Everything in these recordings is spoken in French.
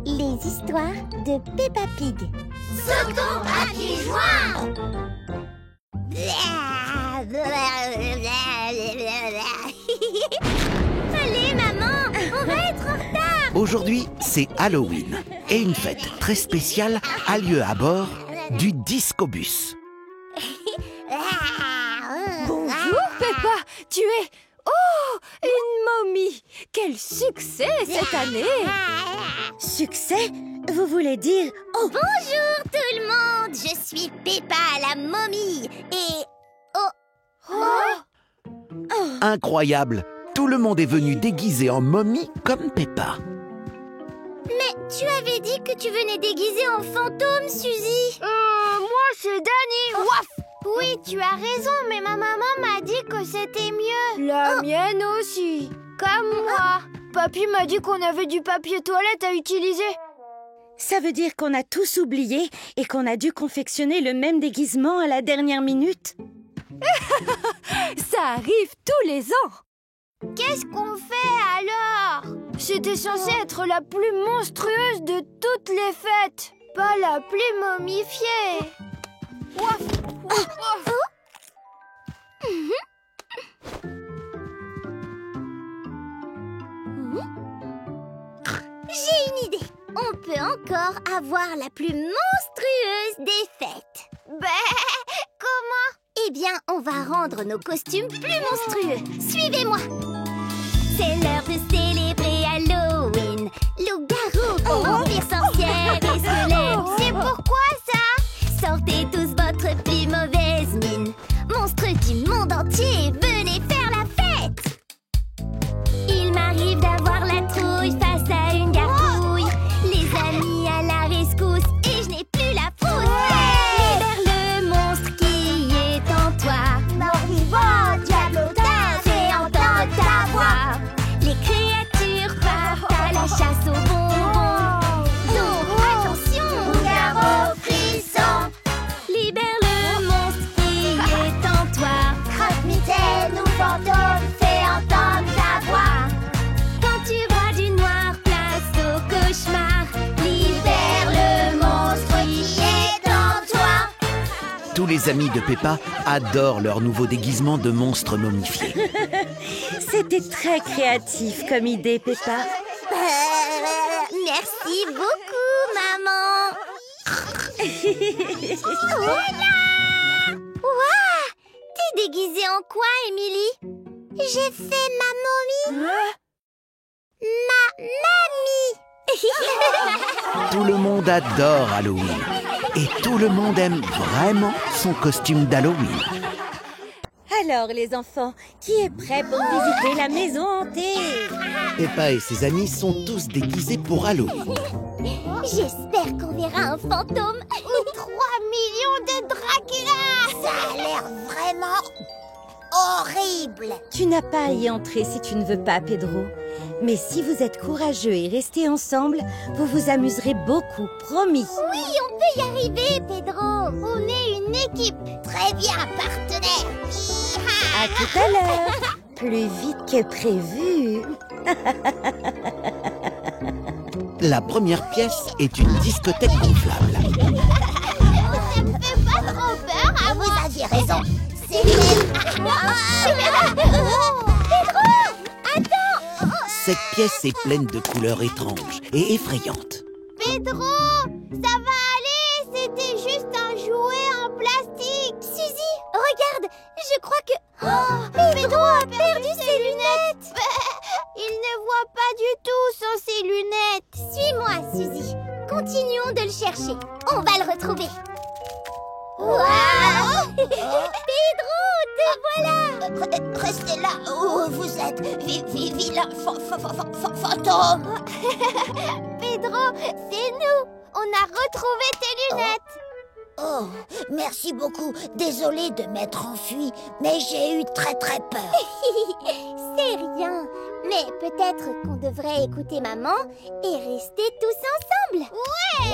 Les histoires de Peppa Pig. Sautons à pieds joints. Allez, maman, on va être en retard. Aujourd'hui, c'est Halloween et une fête très spéciale a lieu à bord du Discobus. Bonjour, Peppa. Tu es... Oh, une momie. Quel succès cette année. Succès? Vous voulez dire... Oh, bonjour tout le monde. Je suis Peppa la momie et... Incroyable! Tout le monde est venu déguisé en momie comme Peppa. Mais tu avais dit que tu venais déguisé en fantôme, Suzy. Moi, c'est Dani. Waf. Oui, tu as raison, mais ma maman m'a dit que c'était mieux. La mienne aussi. Comme moi. Papy m'a dit qu'on avait du papier toilette à utiliser. Ça veut dire qu'on a tous oublié et qu'on a dû confectionner le même déguisement à la dernière minute? Ça arrive tous les ans. Qu'est-ce qu'on fait alors? C'était censé être la plus monstrueuse de toutes les fêtes, pas la plus momifiée. Waf, waf, waf. J'ai une idée. On peut encore avoir la plus monstrueuse des fêtes. Comment? Eh bien, on va rendre nos costumes plus monstrueux. Suivez-moi. C'est l'heure de célébrer Halloween. Loup-garou, vampire, sorcière et squelette. C'est pourquoi ça? Sortez tous votre plus mauvaise mine. Monstres du monde entier, venez faire la fête. Il m'arrive d'avoir la trouille face à une gargouille. Les amis à la rescousse et je n'ai plus la frousse. Libère le monstre qui est en toi. Mort-vivant, diablotin, fais entendre ta voix. Les créatures partent à la chasse aux bonbons. Donc attention, garrot frisson. Libère le monstre qui est en toi. Croque-mitaine ou fantôme, fais entendre ta voix. Quand tu vois du noir, place au cauchemar. Libère le monstre qui est en toi. Tous les amis de Peppa adorent leur nouveau déguisement de monstre momifié. C'était très créatif comme idée, Peppa. Merci beaucoup, maman. Ouah! T'es déguisée en quoi, Émilie? J'ai fait ma momie. Ma mamie. Tout le monde adore Halloween et tout le monde aime vraiment son costume d'Halloween. Alors, les enfants, qui est prêt pour visiter la maison hantée? Peppa et ses amis sont tous déguisés pour Halloween. J'espère qu'on verra un fantôme ou 3 millions de Dracula. Ça a l'air vraiment horrible. Tu n'as pas à y entrer si tu ne veux pas, Pedro. Mais si vous êtes courageux et restez ensemble, vous vous amuserez beaucoup, promis. Oui, on peut y arriver, Pedro. On est une équipe. Très bien, partenaire. À tout à l'heure. Plus vite que prévu. La première pièce est une discothèque gonflable. Ça me fait pas trop peur, à vous aviez raison. C'est Pedro, attends. Cette pièce est pleine de couleurs étranges et effrayantes. Pedro, ça va aller. C'était juste un jouet en plastique. Suzy, regarde, je crois que... Pedro a perdu ses lunettes. Il ne voit pas du tout sans ses lunettes. Suis-moi, Suzy. Continuons de le chercher. On va le retrouver. Wow. Pedro, te voilà. Restez là où vous êtes, vilain fantôme. Pedro, c'est nous. On a retrouvé tes lunettes. Oh, merci beaucoup. Désolée de m'être enfuie, mais j'ai eu très peur. C'est rien. Mais peut-être qu'on devrait écouter maman et rester tous ensemble.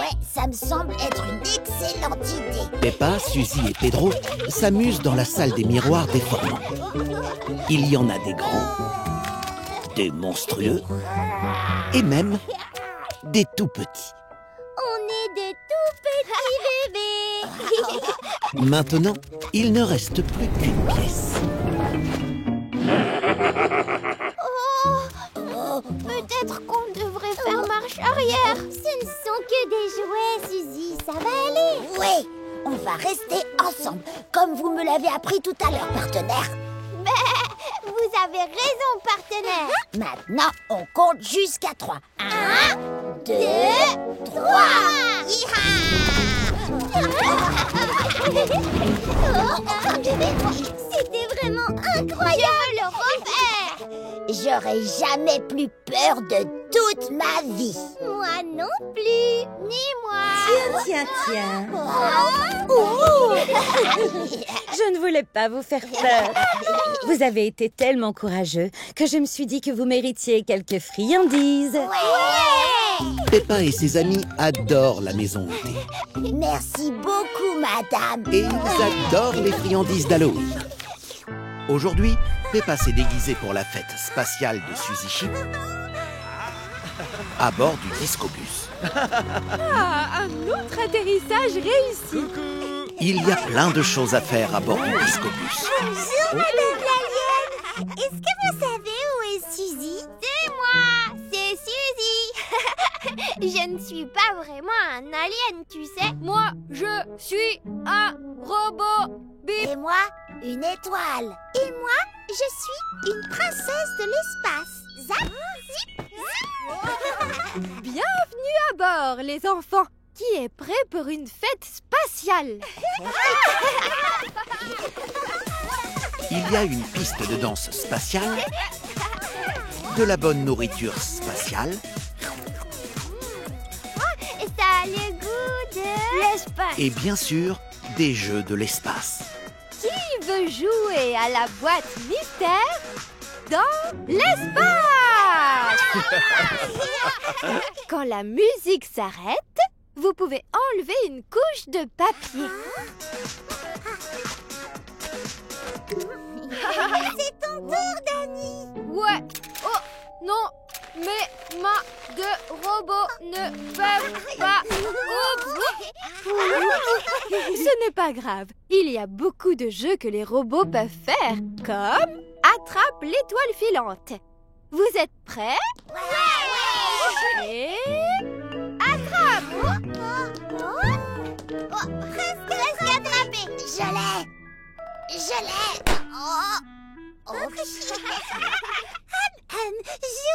Ouais, ça me semble être une excellente idée. Peppa, Suzy et Pedro s'amusent dans la salle des miroirs déformants. Il y en a des grands, des monstrueux et même des tout petits. On est des tout petits bébés. Maintenant, il ne reste plus qu'une pièce. Peut-être qu'on devrait faire marche arrière. Ce ne sont que des jouets, Suzy. Ça va aller. Oui, on va rester ensemble, comme vous me l'avez appris tout à l'heure, partenaire. Vous avez raison, partenaire. Maintenant, on compte jusqu'à 3. 1, 2, 3. C'était vraiment incroyable. Le refaire. J'aurais jamais plus peur de toute ma vie. Moi non plus. Ni moi. Tiens. Oh. Je ne voulais pas vous faire peur. Vous avez été tellement courageux que je me suis dit que vous méritiez quelques friandises. Peppa et ses amis adorent la maison hantée. Merci beaucoup, madame. Et ils adorent les friandises d'Halloween. Aujourd'hui, Peppa s'est déguisée pour la fête spatiale de Suzy Chip à bord du Discobus. Ah, un autre atterrissage réussi. Il y a plein de choses à faire à bord du Discobus. Bonjour, Madame l'alien. Est-ce que vous savez où est Suzy? C'est moi, c'est Suzy. Je ne suis pas vraiment un alien, tu sais. Moi, je suis un robot. Bip. Et moi, une étoile. Et moi, je suis une princesse de l'espace. Zap, zip, zip. Bienvenue à bord, les enfants. Qui est prêt pour une fête spatiale? Il y a une piste de danse spatiale, de la bonne nourriture spatiale, Ça a le goût de l'espace. et bien sûr, des jeux de l'espace. Qui veut jouer à la boîte mystère dans l'espace? Quand la musique s'arrête, vous pouvez enlever une couche de papier. C'est ton tour, Dani. Ouais. Oh, non. Mes mains de robot ne peuvent pas. Ce n'est pas grave. Il y a beaucoup de jeux que les robots peuvent faire, comme Attrape l'étoile filante. Vous êtes prêts? Et attrape! Presque attrapé. Je l'ai.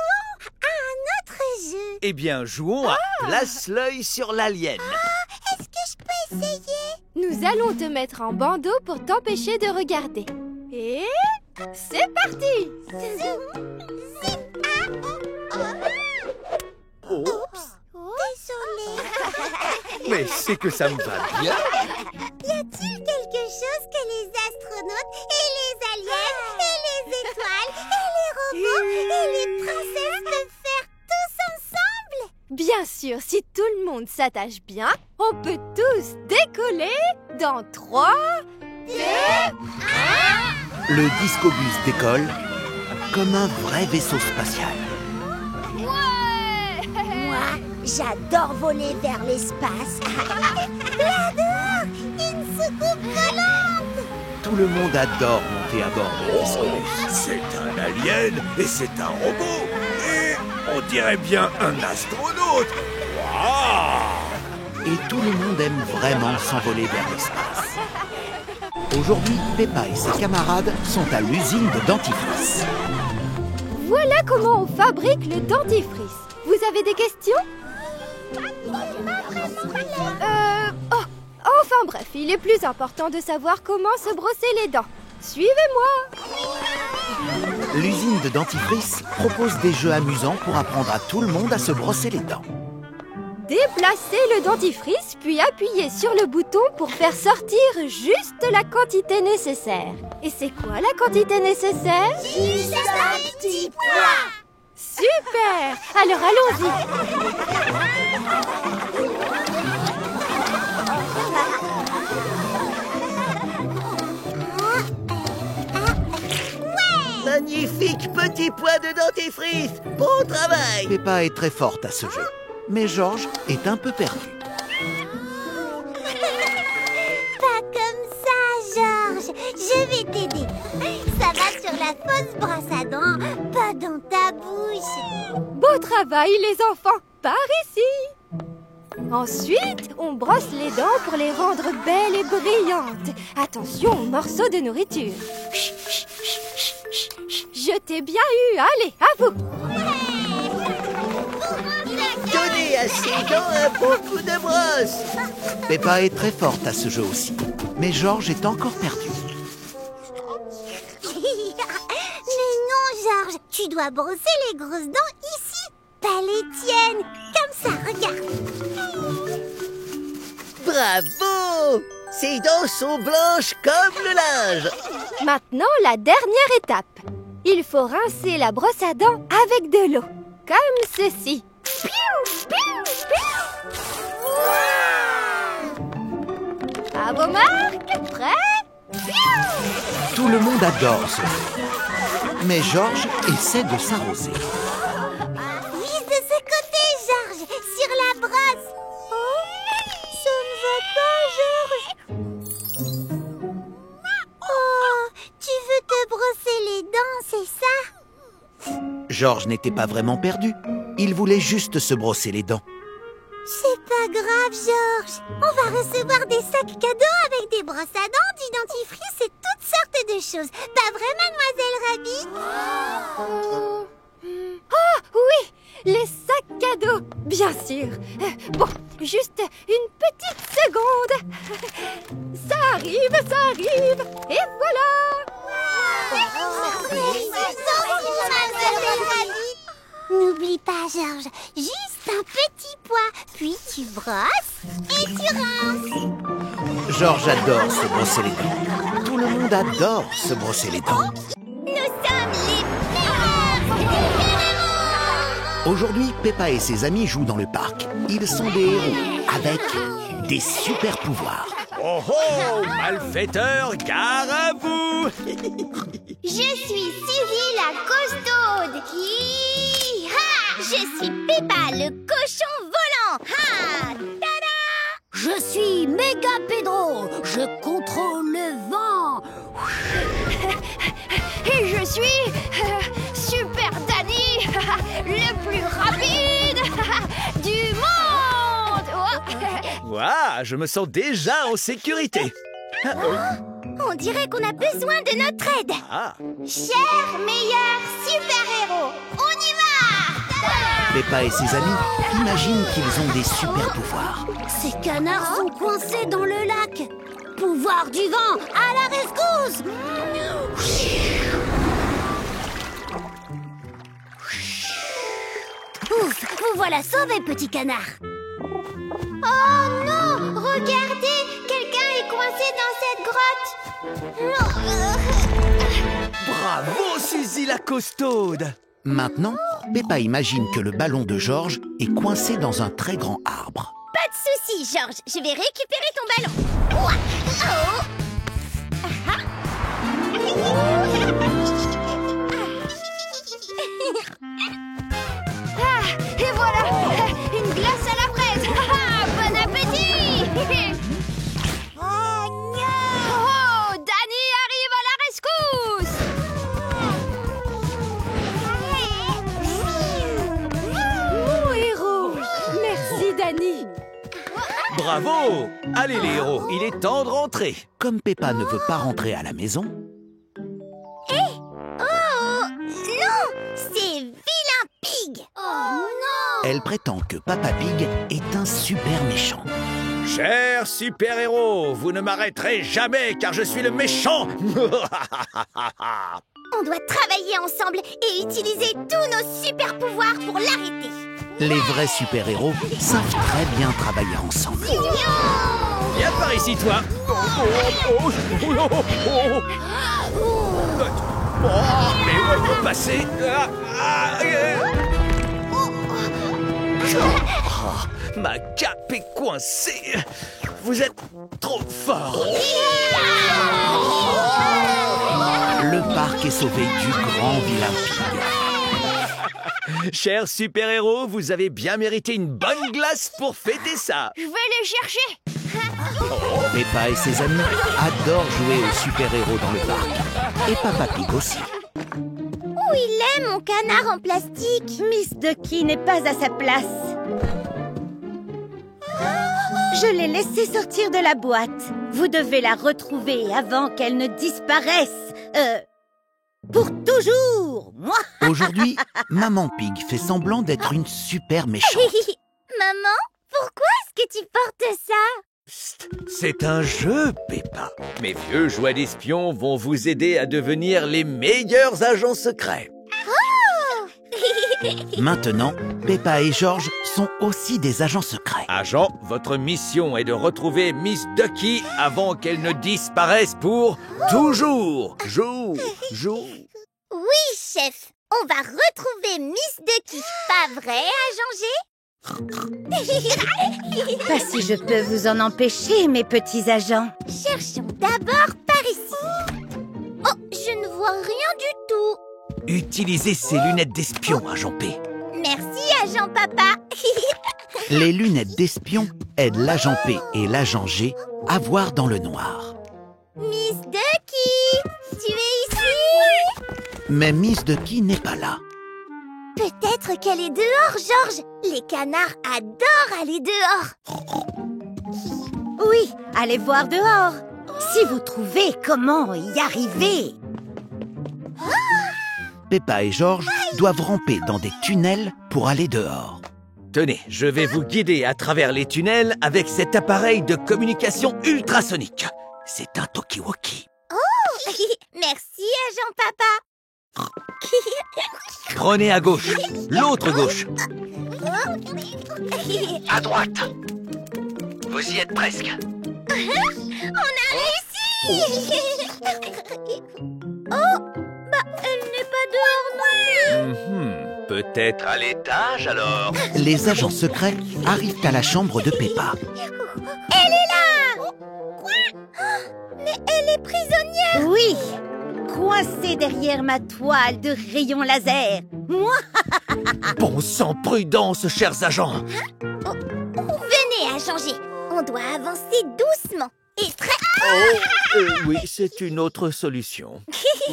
Jouons à un autre jeu. Eh bien, jouons à Place l'œil sur l'alien. Est-ce que je peux essayer? Nous allons te mettre en bandeau pour t'empêcher de regarder. Et c'est parti! Désolée. Mais c'est que ça me va bien. Y a-t-il quelque chose que les astronautes et les aliens et les étoiles et les robots et les princesses peuvent faire tous ensemble? Bien sûr, si tout le monde s'attache bien, on peut tous décoller dans 3, 2, 1... Le Discobus décolle comme un vrai vaisseau spatial. Ouais! Moi, j'adore voler vers l'espace. J'adore! Une soucoupe volante! Tout le monde adore monter à bord du Discobus. C'est un alien et c'est un robot. Et on dirait bien un astronaute. Waouh! Et tout le monde aime vraiment s'envoler vers l'espace. Aujourd'hui, Peppa et ses camarades sont à l'usine de dentifrice. Voilà comment on fabrique le dentifrice. Vous avez des questions? Enfin bref, il est plus important de savoir comment se brosser les dents. Suivez-moi! L'usine de dentifrice propose des jeux amusants pour apprendre à tout le monde à se brosser les dents. Déplacez le dentifrice, puis appuyez sur le bouton pour faire sortir juste la quantité nécessaire. Et c'est quoi la quantité nécessaire? Juste un petit pois! Super! Alors allons-y! Magnifique petit pois de dentifrice. Bon travail. Peppa est très forte à ce jeu. mais Georges est un peu perdu. Pas comme ça, Georges. Je vais t'aider. Ça va sur la fausse brosse à dents, pas dans ta bouche. Beau travail, les enfants. Par ici. Ensuite, on brosse les dents pour les rendre belles et brillantes. Attention aux morceaux de nourriture. Je t'ai bien eu. Allez, à vous. Donnez à ces dents un bon coup de brosse. Peppa est très forte à ce jeu aussi, mais Georges est encore perdu. Mais non, Georges, tu dois brosser les grosses dents ici, pas les tiennes. Comme ça, regarde. Bravo! Ces dents sont blanches comme le linge. Maintenant, la dernière étape. Il faut rincer la brosse à dents avec de l'eau, comme ceci. À vos marques, prêts? Tout le monde adore ce jeu, mais Georges essaie de s'arroser. Vise de ce côté, Georges, sur la brosse. Oh, ça ne va pas, Georges. Oh, tu veux te brosser les dents, c'est ça? Georges n'était pas vraiment perdu. Il voulait juste se brosser les dents. C'est pas grave, Georges. On va recevoir des sacs cadeaux avec des brosses à dents, du dentifrice et toutes sortes de choses. Pas vrai, Mademoiselle Rabbit? Oh, oui, les sacs cadeaux, bien sûr. Bon, juste une petite seconde. Ça arrive, et voilà. Mademoiselle Rabbit. N'oublie pas, Georges, juste un petit poids. Puis tu brosses et tu rinces. Georges adore se brosser les dents. Tout le monde adore se brosser les dents. Nous sommes les meilleurs. Aujourd'hui, Peppa et ses amis jouent dans le parc. Ils sont des héros avec des super pouvoirs. Oh oh, malfaiteurs, gare à vous. Je suis Suzy la costaude. Hi-ha! Je suis Peppa le cochon volant. Ha! Tada! Je suis Méga Pedro. Je contrôle le vent. Et je suis Super Danny, le plus rapide du monde. Ouah, je me sens déjà en sécurité. On dirait qu'on a besoin de notre aide. Ah, Chers meilleurs super-héros, on y va! Peppa et ses amis imaginent qu'ils ont des super pouvoirs. Ces canards sont coincés dans le lac. Pouvoir du vent, à la rescousse! Ouf, vous voilà sauvé, petit canard. Oh non! Regardez! Quelqu'un est coincé dans cette grotte! bravo, Suzy la costaude. Maintenant, Peppa imagine que le ballon de Georges est coincé dans un très grand arbre. Pas de soucis, Georges. Je vais récupérer ton ballon. Ouah! Oh! Ah, et voilà, une glace à la fraise. Bon appétit. Oh, Danny arrive à la rescousse. Mon héros. Merci, Danny. Bravo. Allez les héros, il est temps de rentrer. Comme Peppa ne veut pas rentrer à la maison, Oh! Non! C'est Vilain Pig! Oh non! elle prétend que Papa Pig est un super méchant. Chers super-héros, vous ne m'arrêterez jamais car je suis le méchant. On doit travailler ensemble et utiliser tous nos super pouvoirs pour l'arrêter. Les vrais super-héros savent très bien travailler ensemble. Viens par ici, toi. Mais où elle peut passer? Ma cape est coincée. Vous êtes trop fort. Le parc est sauvé du grand Vilain Pig. Chers super-héros, vous avez bien mérité une bonne glace pour fêter ça. Je vais les chercher. Peppa et ses amis adorent jouer aux super-héros dans le parc. Et Papa Pig aussi. Où il est, mon canard en plastique? Miss Ducky n'est pas à sa place. Je l'ai laissée sortir de la boîte. Vous devez la retrouver avant qu'elle ne disparaisse. Pour toujours. Moi. Aujourd'hui, Maman Pig fait semblant d'être une super méchante. Maman, pourquoi est-ce que tu portes ça? C'est un jeu, Peppa. Mes vieux jouets d'espions vont vous aider à devenir les meilleurs agents secrets. Maintenant, Peppa et George sont aussi des agents secrets. Agent, votre mission est de retrouver Miss Ducky avant qu'elle ne disparaisse pour toujours. Oui, chef. On va retrouver Miss Ducky. Pas vrai, agent G? Pas si je peux vous en empêcher, mes petits agents. Cherchons d'abord par ici. Oh, je ne vois rien du tout. Utilisez ces lunettes d'espion, agent P. Merci, agent Papa. Les lunettes d'espion aident l'agent P et l'agent G à voir dans le noir. Miss Ducky, tu es ici? Mais Miss Ducky n'est pas là. Peut-être qu'elle est dehors, George. Les canards adorent aller dehors. Oui, allez voir dehors. Si vous trouvez comment y arriver. Peppa et George doivent ramper dans des tunnels pour aller dehors. Tenez, je vais vous guider à travers les tunnels avec cet appareil de communication ultrasonique. C'est un talkie-walkie. Oh, merci, agent Papa. Prenez à gauche, l'autre gauche. À droite. Vous y êtes presque. On a réussi. Oh, bah elle n'est pas dehors non plus. Peut-être à l'étage alors. Les agents secrets arrivent à la chambre de Peppa. Elle est là. Quoi? Mais elle est prisonnière. Oui, coincée derrière ma toile de rayons laser. Moi. Bon sang, prudence, chers agents. Venez, agent G. On doit avancer doucement. Et très... Oui, c'est une autre solution.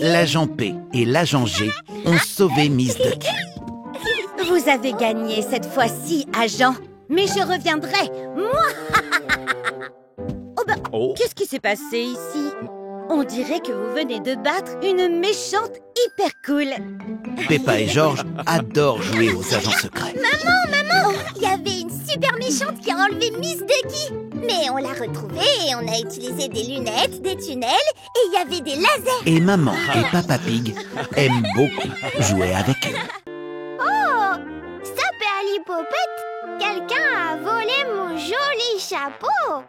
L'agent P et l'agent G ont sauvé Miss Ducky. Vous avez gagné cette fois-ci, agent. Mais je reviendrai, moi. Qu'est-ce qui s'est passé ici? On dirait que vous venez de battre une méchante hyper cool. Peppa et George adorent jouer aux agents secrets. Maman, il y avait une super méchante qui a enlevé Miss Ducky. Mais on l'a retrouvée et on a utilisé des lunettes, des tunnels et il y avait des lasers. Et Maman et Papa Pig aiment beaucoup jouer avec elle. Oh, Saperlipopette, quelqu'un a volé mon joli chapeau.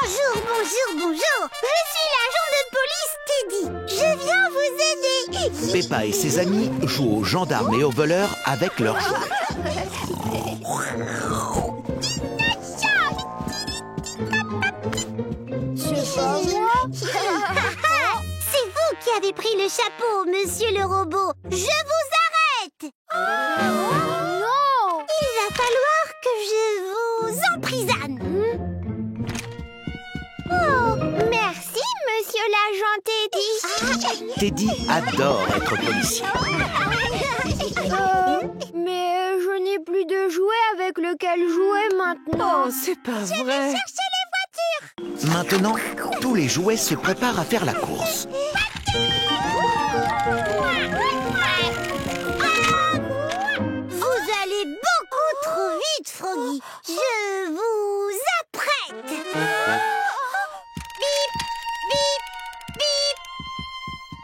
Bonjour. Je suis l'agent de police Teddy. Je viens vous aider. Peppa et ses amis jouent aux gendarmes et aux voleurs avec leurs jouets. C'est vous qui avez pris le chapeau, monsieur le robot. Je vous arrête. Non. Il va falloir que je vous emprisonne. Oh, merci, monsieur l'agent Teddy. Teddy adore être policier. Mais je n'ai plus de jouet avec lequel jouer maintenant. Oh, c'est pas vrai. Maintenant, tous les jouets se préparent à faire la course. Vous allez beaucoup trop vite, Froggy. Je vous apprête. Bip, bip, bip.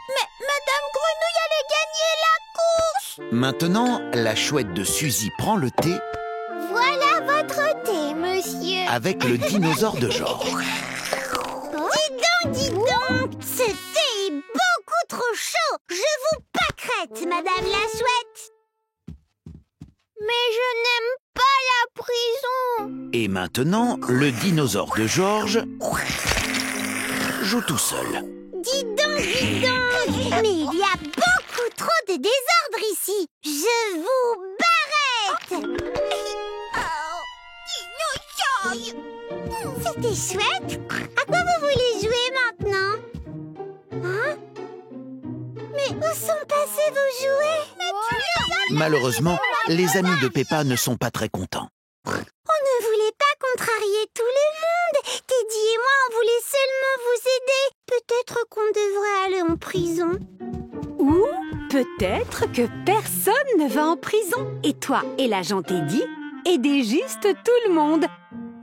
Mais Madame Grenouille allait gagner la course. Maintenant, la chouette de Suzy prend le thé Voilà votre thé, monsieur. avec le dinosaure de George. Dis donc, ce thé est beaucoup trop chaud. Je vous pâquerette, Madame la chouette. Mais je n'aime pas la prison. Et maintenant, le dinosaure de George joue tout seul. Dis donc. Mais il y a beaucoup trop de désordre attendre ici. Je vous barrette. C'était chouette. À quoi vous voulez jouer maintenant? Hein? Mais où sont passés vos jouets? Malheureusement, les amis de Peppa ne sont pas très contents. On ne voulait pas contrarier tout le monde. Teddy et moi, on voulait seulement vous aider. Peut-être qu'on devrait aller en prison. Ou peut-être que personne ne va en prison. Et toi et l'agent Teddy, aidez juste tout le monde.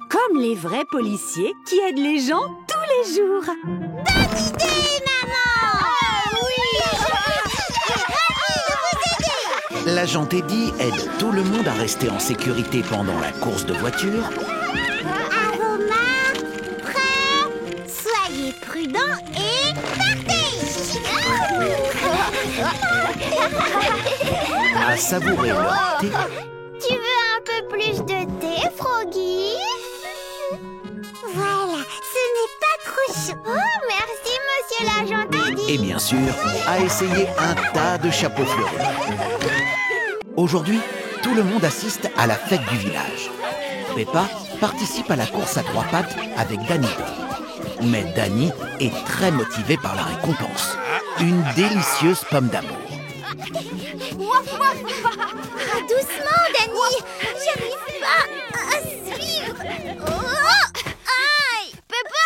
Comme les vrais policiers qui aident les gens tous les jours. Bonne idée, maman! L'agent Teddy aide tout le monde à rester en sécurité pendant la course de voiture. À vos marques, prêts, soyez prudents et partez! À savourer leur thé. Tu veux un peu plus de thé, Froggy? Voilà, ce n'est pas trop chaud. Oh, merci, monsieur l'agent Teddy. Et bien sûr, à essayer un tas de chapeaux fleuris. Aujourd'hui, tout le monde assiste à la fête du village. Peppa participe à la course à 3 pattes avec Danny. Mais Danny est très motivé par la récompense. Une délicieuse pomme d'amour. Ah, doucement, Danny. J'arrive pas à suivre. Oh, aïe, Peppa.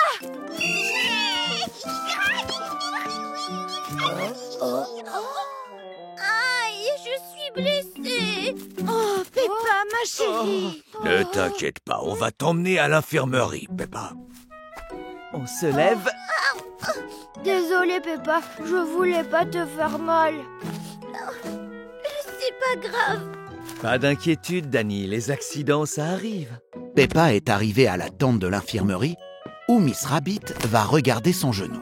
Aïe, je suis blessée. Oh, Peppa, ma chérie. Ne t'inquiète pas, on va t'emmener à l'infirmerie, Peppa. On se lève. Désolée, Peppa, je voulais pas te faire mal. C'est pas grave. Pas d'inquiétude, Danny, les accidents, ça arrive. Peppa est arrivée à la tente de l'infirmerie où Miss Rabbit va regarder son genou.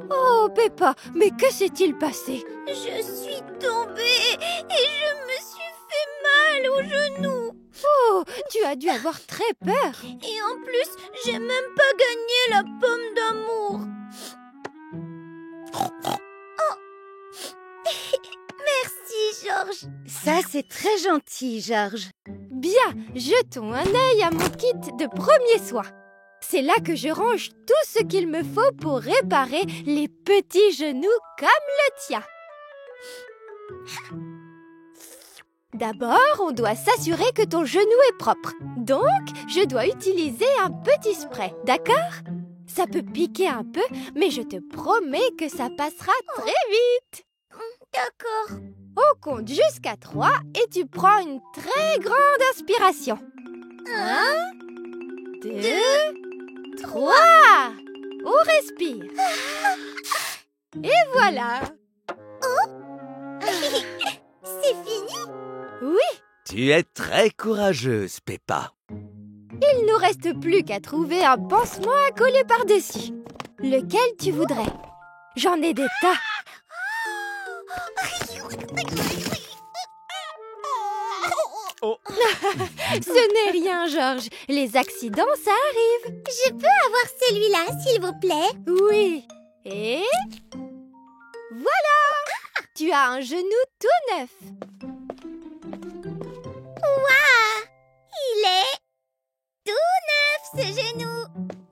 Oh, Peppa, mais que s'est-il passé? Je suis tombée et je me suis fait mal au genou. Oh, tu as dû avoir très peur. Et en plus, j'ai même pas gagné la pomme d'amour. Oh. Merci, Georges. Ça, c'est très gentil, Georges. Bien, jetons un œil à mon kit de premiers soins. C'est là que je range tout ce qu'il me faut pour réparer les petits genoux comme le tien. D'abord, on doit s'assurer que ton genou est propre. Donc, je dois utiliser un petit spray, d'accord? Ça peut piquer un peu, mais je te promets que ça passera très vite. D'accord. On compte jusqu'à 3 et tu prends une très grande inspiration. 1, 2, 3. On respire. Et voilà. C'est fini? Oui, Tu es très courageuse, Peppa. il nous reste plus qu'à trouver un pansement à coller par-dessus. Lequel tu voudrais? J'en ai des tas. Oh. Ce n'est rien, Georges. Les accidents, ça arrive. Je peux avoir celui-là, s'il vous plaît? Oui. Et voilà. Tu as un genou tout neuf. Waouh! Il est tout neuf, ce genou.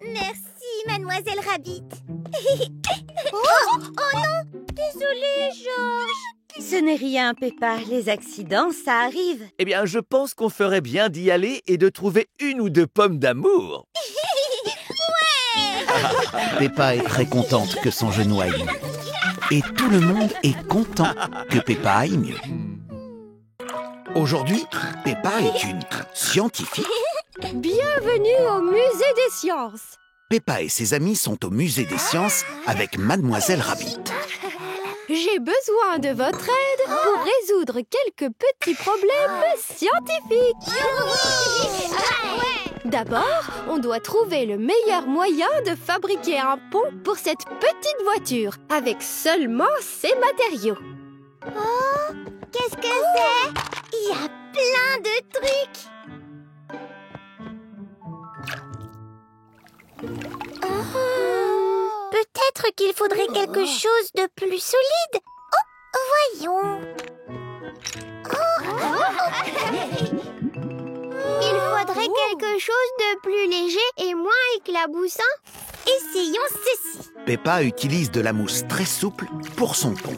Merci, mademoiselle Rabbit. Oh non! Désolée, Georges. Ce n'est rien, Peppa. Les accidents, ça arrive. Eh bien, je pense qu'on ferait bien d'y aller et de trouver 1 ou 2 pommes d'amour. Peppa est très contente que son genou aille mieux. Et tout le monde est content que Peppa aille mieux. Aujourd'hui, Peppa est une scientifique. Bienvenue au musée des sciences. Peppa et ses amis sont au musée des sciences avec Mademoiselle Rabbit. J'ai besoin de votre aide pour résoudre quelques petits problèmes scientifiques. D'abord, on doit trouver le meilleur moyen de fabriquer un pont pour cette petite voiture avec seulement ces matériaux. Oh, qu'est-ce que c'est? Il y a plein de trucs. Peut-être qu'il faudrait quelque chose de plus solide. Oh, voyons. Il faudrait quelque chose de plus léger et moins éclaboussant. Essayons ceci. Peppa utilise de la mousse très souple pour son pont.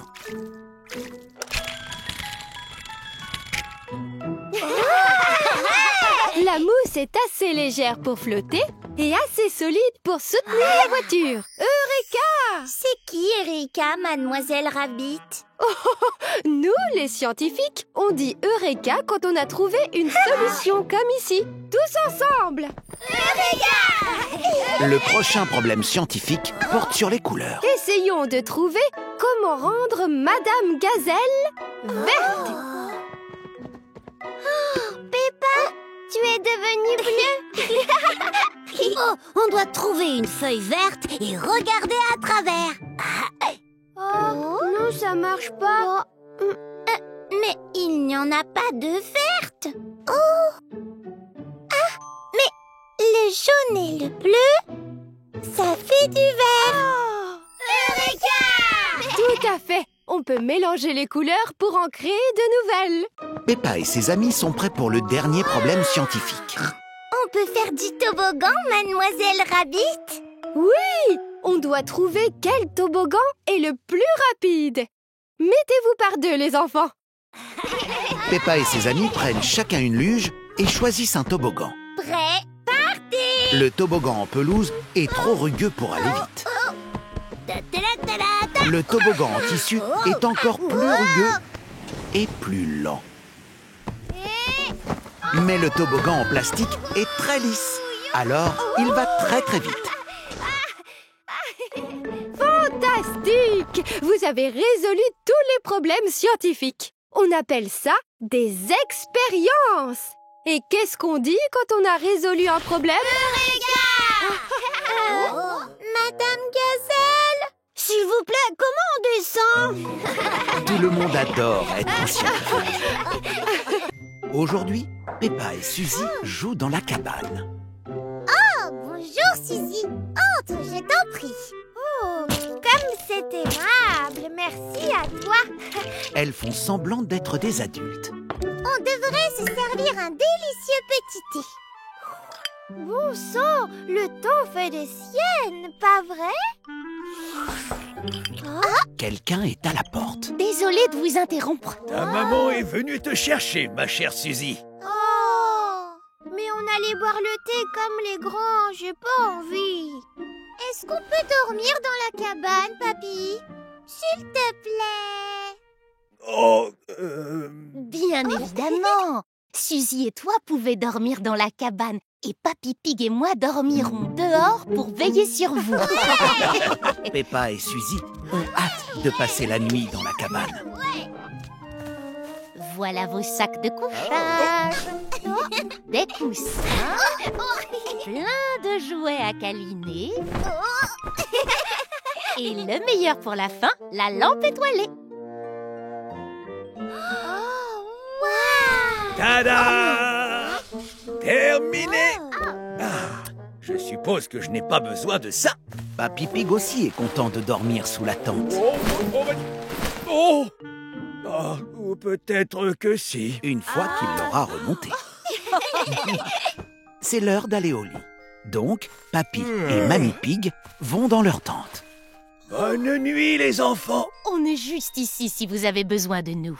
La mousse est assez légère pour flotter et assez solide pour soutenir la voiture. Eureka! C'est qui Erika, mademoiselle Rabbit? Nous, les scientifiques, on dit Eureka quand on a trouvé une solution comme ici. Tous ensemble! Le prochain problème scientifique porte sur les couleurs. Essayons de trouver comment rendre Madame Gazelle verte. Peppa, tu es devenue bleue. Oh, on doit trouver une feuille verte et regarder à travers. Non, ça marche pas. Mais il n'y en a pas de verte. Oh! Ah, mais le jaune et le bleu, ça fait du vert. Eureka! Tout à fait. On peut mélanger les couleurs pour en créer de nouvelles. Peppa et ses amis sont prêts pour le dernier problème scientifique. On peut faire du toboggan, mademoiselle Rabbit? Oui, on doit trouver quel toboggan est le plus rapide. Mettez-vous par deux, les enfants. Peppa et ses amis prennent chacun une luge et choisissent un toboggan. Prêt, partez! Le toboggan en pelouse est trop rugueux pour aller vite. Le toboggan en tissu est encore plus rugueux et plus lent. Mais le toboggan en plastique est très lisse. Alors, il va très très vite. Fantastique! Vous avez résolu tous les problèmes scientifiques. On appelle ça des expériences. Et qu'est-ce qu'on dit quand on a résolu un problème? Madame Gazelle! S'il vous plaît, comment on descend? Tout le monde adore être scientifique. Aujourd'hui, Peppa et Suzy jouent dans la cabane. Oh, bonjour Suzy. Entre, je t'en prie. Oh, comme c'est aimable. Merci à toi. Elles font semblant d'être des adultes. On devrait se servir un délicieux petit thé. Bon sang, le temps fait des siennes, pas vrai? Quelqu'un est à la porte. Désolée de vous interrompre. Ta maman est venue te chercher, ma chère Suzy. Oh, mais on allait boire le thé comme les grands, j'ai pas envie. Est-ce qu'on peut dormir dans la cabane, papy? S'il te plaît. Oh, Bien évidemment. Suzy et toi pouvez dormir dans la cabane et Papy Pig et moi dormirons dehors pour veiller sur vous. Peppa et Suzy ont hâte de passer la nuit dans la cabane. Voilà vos sacs de couchage. Des coussins. Plein de jouets à câliner. Et le meilleur pour la fin, la lampe étoilée. tada! Terminé! Ah, je suppose que je n'ai pas besoin de ça. Papy Pig aussi est content de dormir sous la tente. Ou peut-être que si. Une fois qu'il l'aura remonté. C'est l'heure d'aller au lit. Donc, Papy et Mamie Pig vont dans leur tente. Bonne nuit, les enfants. On est juste ici si vous avez besoin de nous.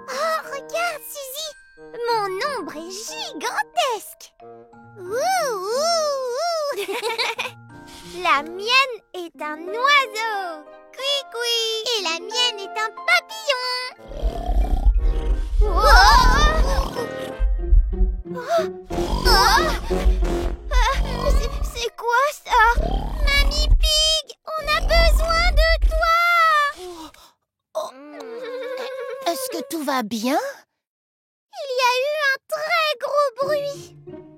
Oh, regarde, Suzy! Mon ombre est gigantesque! La mienne est un oiseau! Cui-cui! Et la mienne est un papillon! C'est quoi ça? Mamie Pig, on a besoin de toi! Est-ce que tout va bien? Il y a eu un très gros bruit.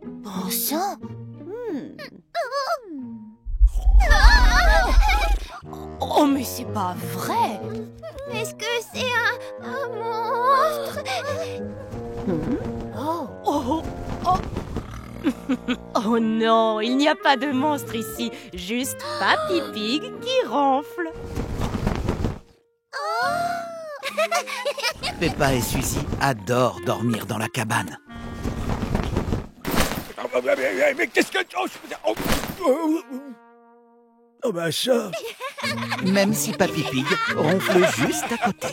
Bon sang. Oh, mais c'est pas vrai! Est-ce que c'est un monstre? Oh non, il n'y a pas de monstre ici, juste Papy Pig qui ronfle. Peppa et Suzy adorent dormir dans la cabane. Mais qu'est-ce que... Oh bah ça... Même si Papy Pig ronfle juste à côté.